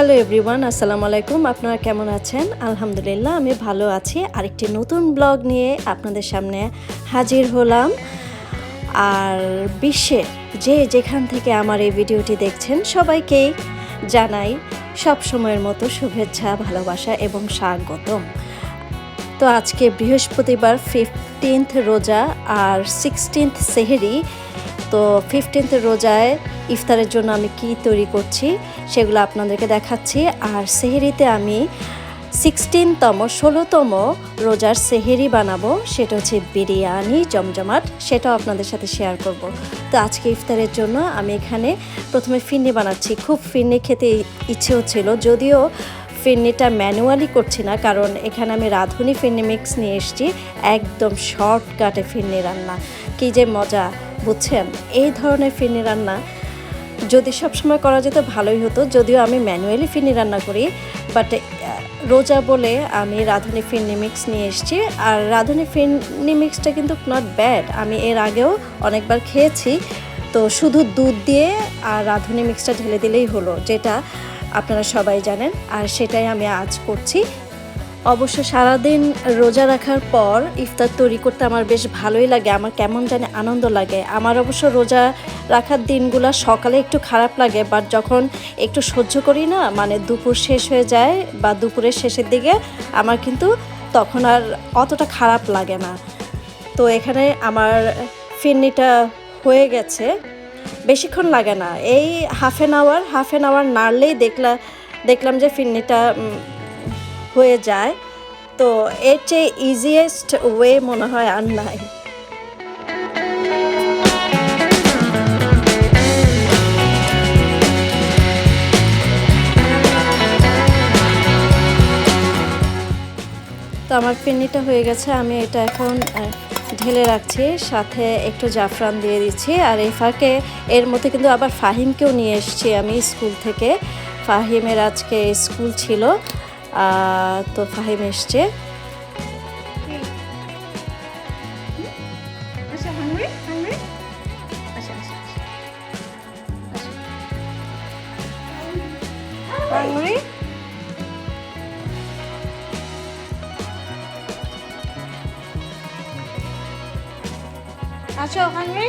Hello everyone, আসসালামু আলাইকুম। আপনারা কেমন আছেন? আলহামদুলিল্লাহ আমি ভালো আছি। আরেকটি নতুন ব্লগ নিয়ে আপনাদের সামনে হাজির হলাম। আর বিশ্বের যেখান থেকে আমার এই ভিডিওটি দেখছেন সবাইকেই জানাই সব সময়ের মতো শুভেচ্ছা, ভালোবাসা এবং স্বাগতম। তো আজকে বৃহস্পতিবার 15th রোজা আর 16th সেহরি। তো 15th রোজায় ইফতারের জন্য আমি কি তৈরি করছি সেগুলো আপনাদেরকে দেখাচ্ছি। আর সেহরিতে আমি 16তম রোজার সেহরি বানাবো, সেটা হচ্ছে বিরিয়ানি জমজমাট, সেটাও আপনাদের সাথে শেয়ার করব। তো আজকে ইফতারের জন্য আমি এখানে প্রথমে ফিরনি বানাচ্ছি। খুব ফিরনি খেতে ইচ্ছে হচ্ছিল, যদিও ফিরনিটা ম্যানুয়ালি করছি না, কারণ এখানে আমি রাঁধুনি ফিরনি মিক্স নিয়ে এসেছি। একদম শর্টকাটে ফিরনি রান্না, কী যে মজা বুঝছেন। এই ধরনের ফিরনি রান্না যদি সবসময় করা যেত ভালোই হতো, যদিও আমি ম্যানুয়ালি ফিরনি রান্না করি, বাট রোজা বলে আমি রাঁধুনি ফিরনি মিক্স নিয়ে এসেছি। আর রাঁধুনি ফিরনি মিক্সটা কিন্তু নট ব্যাড, আমি এর আগেও অনেকবার খেয়েছি। তো শুধু দুধ দিয়ে আর রাঁধুনি মিক্সটা ঢেলে দিলেই হলো, যেটা আপনারা সবাই জানেন, আর সেটাই আমি আজ করছি। অবশ্য সারাদিন রোজা রাখার পর ইফতার তৈরি করতে আমার বেশ ভালোই লাগে, আমার কেমন জানি আনন্দ লাগে। আমার অবশ্য রোজা রাখার দিনগুলো সকালে একটু খারাপ লাগে, বাট যখন একটু সহ্য করি না, মানে দুপুর শেষ হয়ে যায় বা দুপুরের শেষের দিকে, আমার কিন্তু তখন আর অতটা খারাপ লাগে না। তো এখানে আমার ফিরনিটা হয়ে গেছে, বেশিক্ষণ লাগে না, এই হাফ অ্যান আওয়ার নাড়লেই দেখলাম যে ফিরনিটা হয়ে যায়। তো এর চেয়ে ইজিয়েস্ট ওয়ে মনে হয় আর নাই। তো আমার ফিরনিটা হয়ে গেছে, আমি এটা এখন ঢেলে রাখছি, সাথে একটু জাফরান দিয়ে দিচ্ছি। আর এই ফাঁকে এর মধ্যে কিন্তু আবার ফাহিমকেও নিয়ে এসেছি আমি স্কুল থেকে। ফাহিমের আজকে স্কুল ছিল, তো ফাহিম এসছে। আচ্ছা, হাংরি?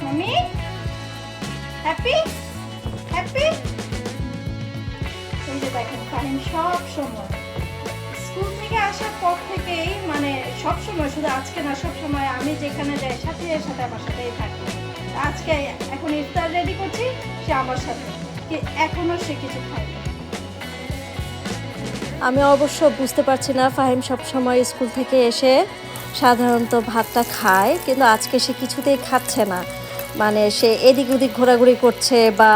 মামি হ্যাপি হ্যাপি। এই যে দেখেন, ফাহিম সব সময় স্কুল থেকে আসার পর থেকেই, মানে সব সময়, শুধু আজকে না, সব সময় আমি যেখানে যাই সাথে আমার সাথেই থাকে। আজকে এখন ইফতার রেডি করছি, সে আমার সাথে, এখনো সে কিছু খায়। আমি অবশ্য বুঝতে পারছি না, ফাহিম সব সময় স্কুল থেকে এসে সাধারণত ভাতটা খায়, কিন্তু আজকে সে কিছুতেই খাচ্ছে না। মানে সে এদিক ওদিক ঘোরাঘুরি করছে বা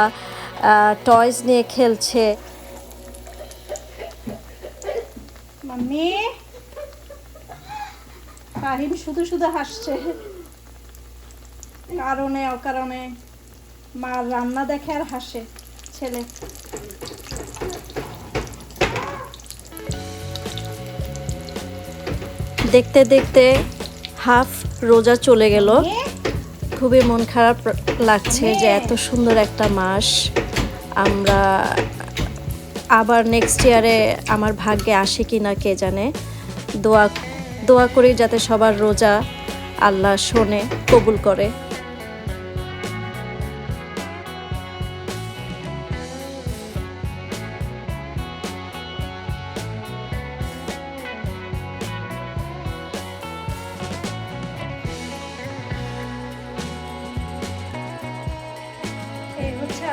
টয়স নিয়ে খেলছে। মাম্মি, ফাহিম শুধু হাসছে, কারণে অকারণে মার রান্না দেখে আর হাসে ছেলে। দেখতে দেখতে হাফ রোজা চলে গেল। খুবই মন খারাপ লাগছে যে এত সুন্দর একটা মাস আমরা আবার নেক্সট ইয়ারে আমার ভাগ্যে আসে কি না কে জানে। দোয়া করি যাতে সবার রোজা আল্লাহ শোনে, কবুল করে।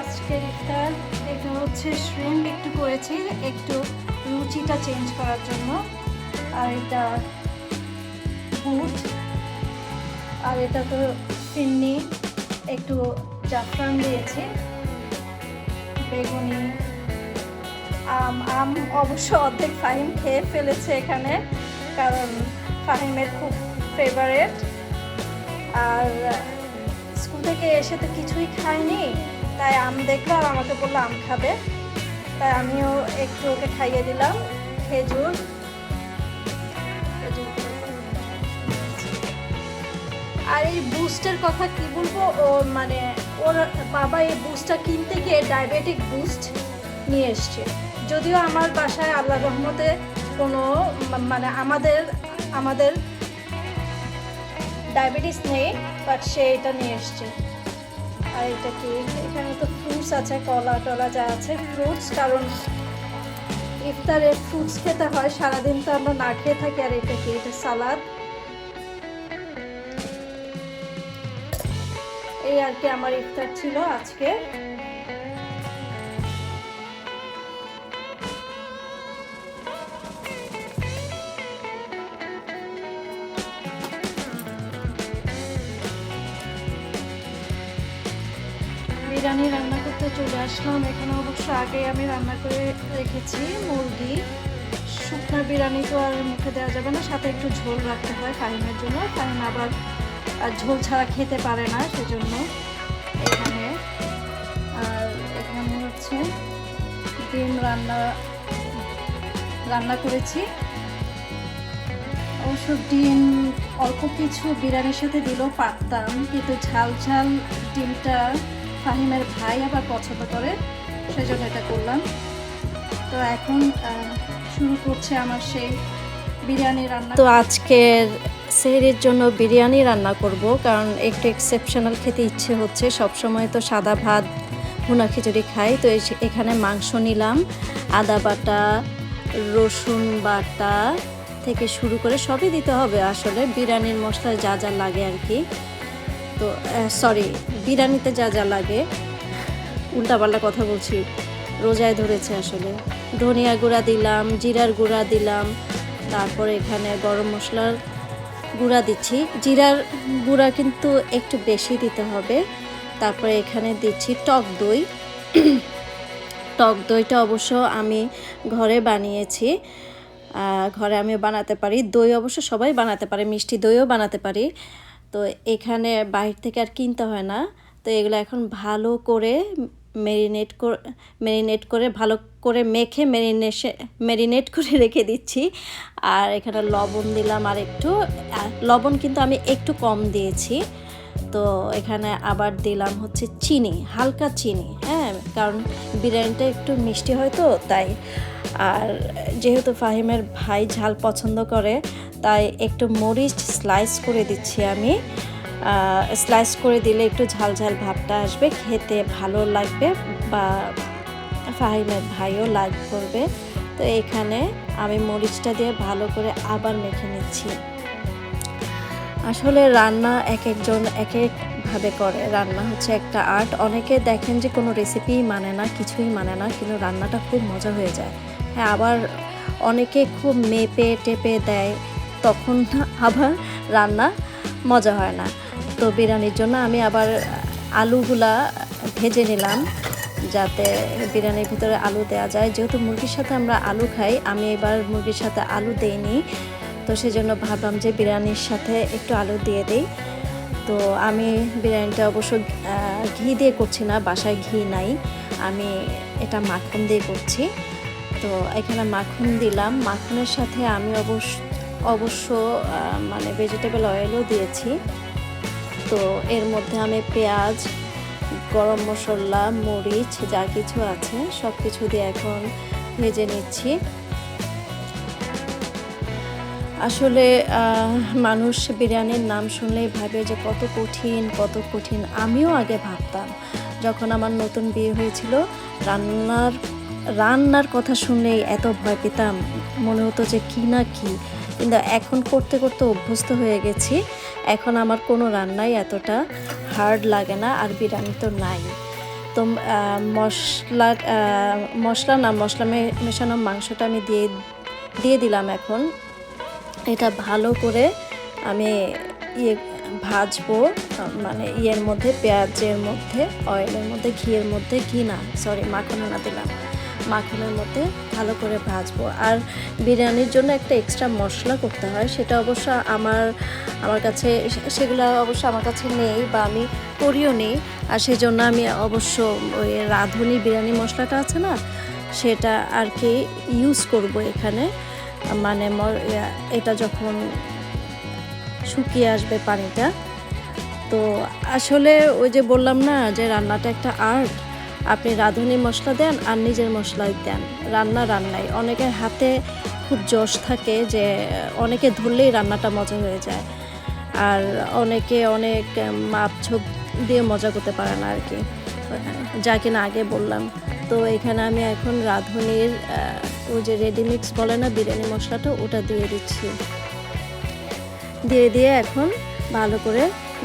আজকের ইফতার এটা হচ্ছে শ্রিম্প একটু করেছি, একটু রুচিটা চেঞ্জ করার জন্য। আর এটা বুট, আর এটা তো ফিরনি, একটু জাফরান দিয়েছি, বেগুনি, আম অবশ্য অর্ধেক ফাহিম খেয়ে ফেলেছে এখানে, কারণ ফাহিমের খুব ফেভারেট। আর স্কুল থেকে এসে তো কিছুই খায়নি, তাই আম দেখলো আর আমাকে বললো আম খাবে, তাই আমিও একটু ওকে খাইয়ে দিলাম খেজুর। আর এই বুস্টের কথা কি বলবো, ও মানে ওর বাবা এই বুস্টটা কিনতে গিয়ে ডায়াবেটিক বুস্ট নিয়ে এসছে। যদিও আমার বাসায় আল্লাহর রহমতে কোনো মানে আমাদের ডায়াবেটিস নেই, বাট সে এটা নিয়ে এসছে। আর এটা কি, এখানে তো ফ্রুটস আছে, কলা টলা যা আছে ফ্রুটস, কারণ ইফতারে ফ্রুটস খেতে হয়, সারাদিন তো আমরা না খেয়ে থাকি। আর এটা কি, এটা সালাদ। এই আর কি আমার ইফতার ছিল আজকে। বিরিয়ানি রান্না করতে চলে আসলাম। এখানে অবশ্য আগে আমি রান্না করে রেখেছি মুরগি। শুকনা বিরিয়ানি তো আর মুখে দেওয়া যাবে না, সাথে একটু ঝোল রাখতে হয় ফাহিমের জন্য। ফাহিম আবার ঝোল ছাড়া খেতে পারে না, সেজন্য এখানে। আর এখানে হচ্ছে ডিম রান্না করেছি। অবশ্য ডিম অল্প কিছু বিরিয়ানির সাথে দিলেও পারতাম, কিন্তু ঝাল ঝাল ডিমটা ফাহিমের ভাই আবার পছন্দ করে, সেজন্য এটা করলাম। তো এখন শুরু করছে আমার সেই বিরিয়ানি রান্না। তো আজকের সেহরির জন্য বিরিয়ানি রান্না করব, কারণ একটু এক্সেপশনাল খেতে ইচ্ছে হচ্ছে। সবসময় তো সাদা ভাত ভুনা খিচুড়ি খাই। তো এখানে মাংস নিলাম, আদা বাটা, রসুন বাটা থেকে শুরু করে সবই দিতে হবে আসলে, বিরিয়ানির মশলা যা যা লাগে আর কি। তো সরি, বিরিয়ানিতে যা যা লাগে, উল্টাপাল্টা কথা বলছি, রোজায় ধরেছে আসলে। ধনিয়া গুঁড়া দিলাম, জিরার গুঁড়া দিলাম, তারপর এখানে গরম মশলার গুঁড়া দিচ্ছি। জিরার গুঁড়া কিন্তু একটু বেশি দিতে হবে। তারপরে এখানে দিচ্ছি টক দই। টক দইটা অবশ্য আমি ঘরে বানিয়েছি, ঘরে আমি বানাতে পারি। দই অবশ্য সবাই বানাতে পারে, মিষ্টি দইও বানাতে পারি। তো এখানে বাইরে থেকে আর কিনতে হয় না। তো এগুলো এখন ভালো করে ম্যারিনেট করে ভালো করে মেখে ম্যারিনেট করে রেখে দিচ্ছি। আর এখানে লবণ দিলাম, আর একটু লবণ কিন্তু আমি একটু কম দিয়েছি। তো এখানে আবার দিলাম হচ্ছে চিনি, হালকা চিনি, হ্যাঁ, কারণ বিরিয়ানিটা একটু মিষ্টি হয় তো তাই। আর যেহেতু ফাহিমের ভাই ঝাল পছন্দ করে, তাই একটু মরিচ স্লাইস করে দিচ্ছি আমি। স্লাইস করে দিলে একটু ঝাল ঝাল ভাবটা আসবে, খেতে ভালো লাগবে, বা ফাহিমের ভাইও লাইক করবে। তো এখানে আমি মরিচটা দিয়ে ভালো করে আবার মেখে নিচ্ছি। আসলে রান্না এক একজন এক একভাবে করে, রান্না হচ্ছে একটা আর্ট। অনেকে দেখেন যে কোনো রেসিপিই মানে না, কিছুই মানে না, কিন্তু রান্নাটা খুব মজা হয়ে যায়। হ্যাঁ, আবার অনেকে খুব মেপে টেপে দেয়, তখন আবার রান্না মজা হয় না। তো বিরিয়ানির জন্য আমি আবার আলুগুলা ভেজে নিলাম, যাতে বিরিয়ানির ভিতরে আলু দেওয়া যায়। যেহেতু মুরগির সাথে আমরা আলু খাই, আমি এবার মুরগির সাথে আলু দেইনি, তো সেজন্য ভাবলাম যে বিরিয়ানির সাথে একটু আলু দিয়ে দেই। তো আমি বিরিয়ানিটা অবশ্য ঘি দিয়ে করছি না, বাসায় ঘি নাই, আমি এটা মাখন দিয়ে করছি। তো এখানে মাখন দিলাম, মাখনের সাথে আমি অবশ্য মানে ভেজিটেবল অয়েলও দিয়েছি। তো এর মধ্যে আমি পেঁয়াজ, গরম মশলা, মরিচ যা কিছু আছে সব কিছু দিয়ে এখন ভেজে নিচ্ছি। আসলে মানুষ বিরিয়ানির নাম শুনলেই ভাবে যে কত কঠিন। আমিও আগে ভাবতাম, যখন আমার নতুন বিয়ে হয়েছিল, রান্নার কথা শুনলেই এত ভয় পেতাম, মনে হতো যে কি না কি। কিন্তু এখন করতে করতে অভ্যস্ত হয়ে গেছি, এখন আমার কোনো রান্নাই এতটা হার্ড লাগে না। আর বিরিয়ানি তো নাই। তো মশলা মেশানো মাংসটা আমি দিয়ে দিলাম। এখন এটা ভালো করে আমি ভাজবো, মানে মধ্যে পেঁয়াজের মধ্যে, অয়েলের মধ্যে, মাখনের মধ্যে ভালো করে ভাজবো। আর বিরিয়ানির জন্য একটা এক্সট্রা মশলা করতে হয়, সেটা অবশ্য আমার কাছে সেগুলো অবশ্য আমার কাছে নেই, বা আমি করিও নেই। আর সেজন্য আমি অবশ্য ওই রাঁধুনি বিরিয়ানি মশলাটা আছে না, সেটা আর কি ইউজ করব এখানে। মানে এটা যখন শুকিয়ে আসবে পানিটা, তো আসলে ওই যে বললাম না যে রান্নাটা একটা আর্ট, আপনি রাঁধুনি মশলা দেন আর নিজের মশলাই দেন, রান্নাই। অনেকের হাতে খুব যশ থাকে যে অনেকে ধরলেই রান্নাটা মজা হয়ে যায়, আর অনেকে অনেক মাপঝোপ দিয়ে মজা করতে পারে না আর কি, যা কিনা আগে বললাম। তো এখানে আমি এখন রাঁধুনির ওই যে রেডিমিক্স বলে না বিরিয়ানি মশলাটা, ওটা দিয়ে দিচ্ছি। দিয়ে এখন ভালো করে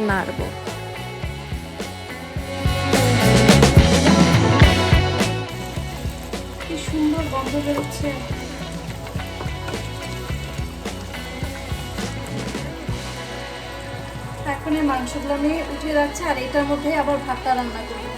নাড়বো। কি সুন্দর গন্ধ বেরোচ্ছে। এখন এই মাংসগুলো আমি উঠিয়ে রাখছি, আর এটার মধ্যে আবার ভাতটা রান্না করবো।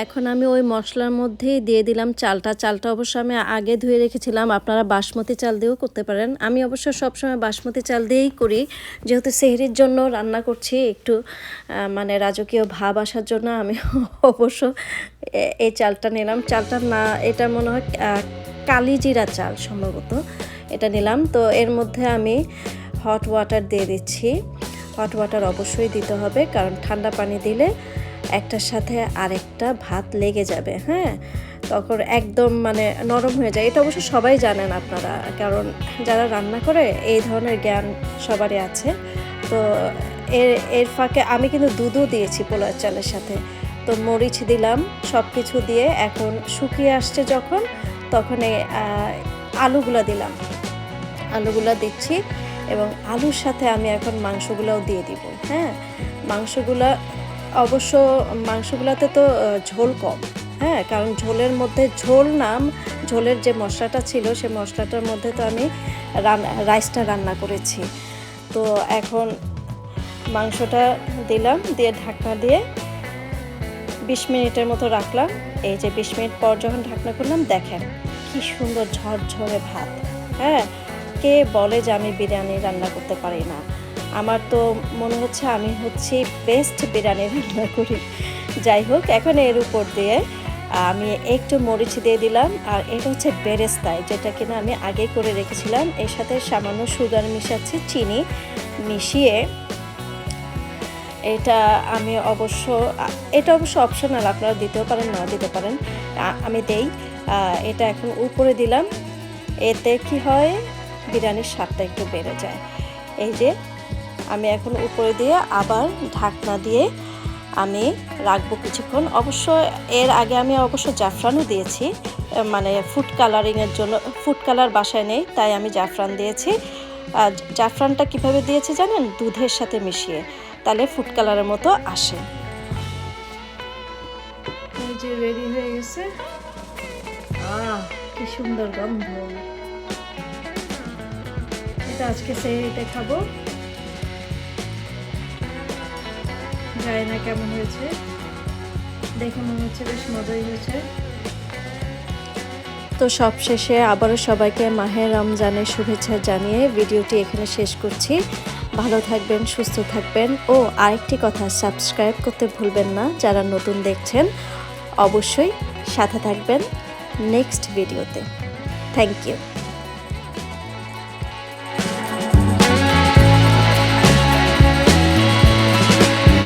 এখন আমি ওই মশলার মধ্যেই দিয়ে দিলাম চালটা অবশ্য আমি আগে ধুয়ে রেখেছিলাম, আপনারা বাসমতি চাল দিয়েও করতে পারেন। আমি অবশ্য সবসময় বাসমতি চাল দিয়েই করি, যেহেতু সেহরির জন্য রান্না করছি, একটু মানে রাজকীয় ভাব আসার জন্য আমি অবশ্য এই চালটা নিলাম। চালটা না, এটা মনে হয় কালিজিরা চাল সম্ভবত, এটা নিলাম। তো এর মধ্যে আমি হট ওয়াটার দিয়ে দিচ্ছি। হট ওয়াটার অবশ্যই দিতে হবে, কারণ ঠান্ডা পানি দিলে একটার সাথে আরেকটা ভাত লেগে যাবে, হ্যাঁ, তখন একদম মানে নরম হয়ে যায়। এটা অবশ্য সবাই জানেন আপনারা, কারণ যারা রান্না করে এই ধরনের জ্ঞান সবারই আছে। তো এর ফাঁকে আমি কিন্তু দুধও দিয়েছি পোলার চালের সাথে। তো মরিচ দিলাম, সব কিছু দিয়ে এখন শুকিয়ে আসছে যখন, তখন এই আলুগুলো দিলাম, আলুগুলো দিচ্ছি, এবং আলুর সাথে আমি এখন মাংসগুলোও দিয়ে দিব। হ্যাঁ, মাংসগুলোতে তো ঝোল কম, হ্যাঁ, কারণ ঝোলের মধ্যে ঝোলের যে মশলাটা ছিল সেই মশলাটার মধ্যে তো আমি রাইসটা রান্না করেছি। তো এখন মাংসটা দিলাম, দিয়ে ঢাকনা দিয়ে 20 মিনিটের মতো রাখলাম। এই যে 20 মিনিট পর যখন ঢাকনা করলাম, দেখেন কি সুন্দর ঝরঝরে ভাত। হ্যাঁ, কে বলে যে আমি বিরিয়ানি রান্না করতে পারি না? আমার তো মনে হচ্ছে আমি হচ্ছি বেস্ট বিরিয়ানি রান্না করি। যাই হোক, এখন এর উপর দিয়ে আমি একটু মরিচ দিয়ে দিলাম, আর এটা হচ্ছে বেরেস্তায়, যেটা কিনা আমি আগে করে রেখেছিলাম। এর সাথে সামান্য সুগার মিশাচ্ছি, চিনি মিশিয়ে। এটা অবশ্য অপশনাল, আপনারা দিতেও পারেন না দিতে পারেন, আমি দেই। এটা এখন উপরে দিলাম, এতে কি হয়, বিরিয়ানির স্বাদটা একটু বেড়ে যায়। এই যে আমি এখন উপরে দিয়ে আবার ঢাকনা দিয়ে আমি রাখবো কিছুক্ষণ। অবশ্য এর আগে আমি জাফরানও দিয়েছি, মানে ফুড কালারিংয়ের জন্য। ফুড কালার বাসায় নেই, তাই আমি জাফরান দিয়েছি। জাফরানটা কিভাবে দিয়েছি জানেন? দুধের সাথে মিশিয়ে, তাহলে ফুড কালারের মতো আসে। এই যে রেডি হয়ে গেছে, কি সুন্দর গন্ধ। এটা আজকে সেহরিতে খাবো, জানি না কেমন হয়েছে, দেখে মনে হচ্ছে বেশ মজাই হয়েছে। তো সবশেষে আবারও সবাইকে মাহে রমজানের শুভেচ্ছা জানিয়ে ভিডিওটি এখানে শেষ করছি। ভালো থাকবেন, সুস্থ থাকবেন, ও আরেকটি কথা, সাবস্ক্রাইব করতে ভুলবেন না যারা নতুন দেখছেন। অবশ্যই সাথে থাকবেন নেক্সট ভিডিওতে। Thank you.